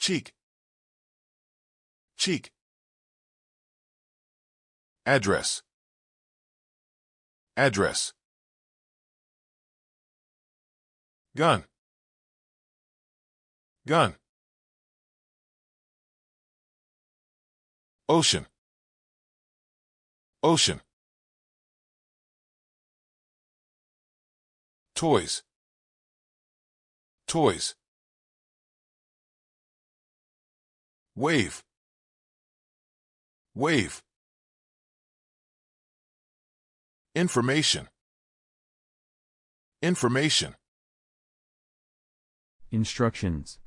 cheek, cheek. Address, address. Gun, gun. Ocean, ocean. Toys, toys. Wave, wave. Information, information. Instructions,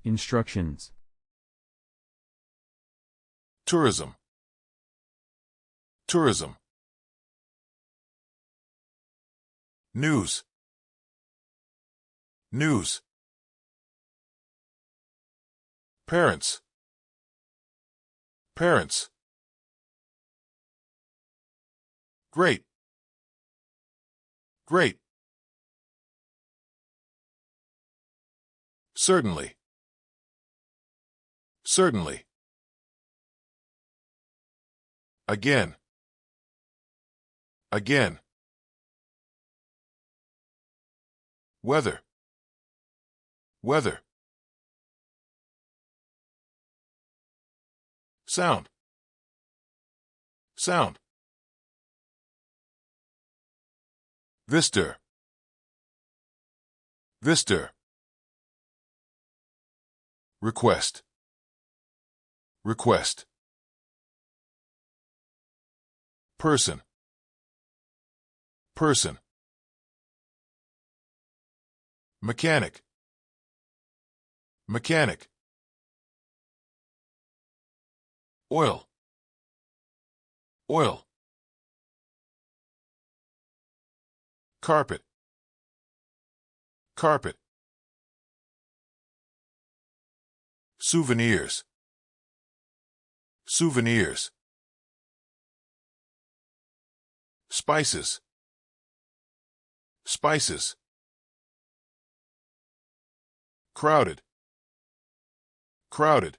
instructions. Tourism, tourism. News, news. Parents, parents. Great, great. Certainly, certainly. Again, again. Weather, weather. Sound, sound. Visitor, visitor. Request, request. Person, person. Mechanic, mechanic. Oil, oil. Carpet, carpet. Souvenirs, souvenirs. Spices, spices. Crowded, crowded.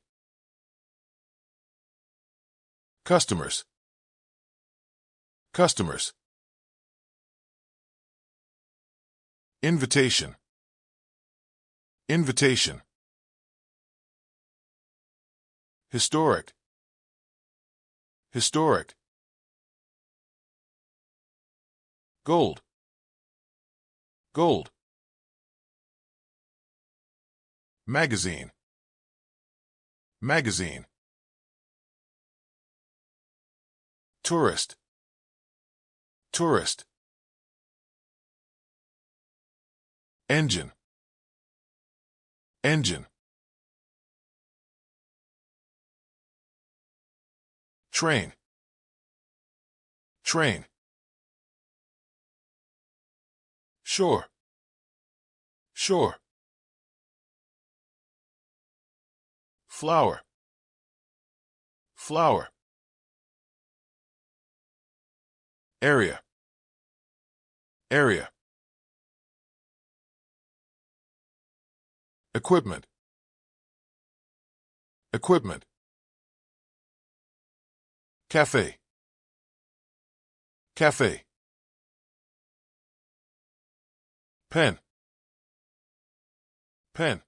Customers, customers. Invitation, invitation. Historic, historic. Gold, gold. Magazine, magazine. Tourist, tourist. Engine, engine. Train, train. Shore, shore. Flower, flower. Area, area. Equipment, equipment. Cafe, cafe. Pen, pen.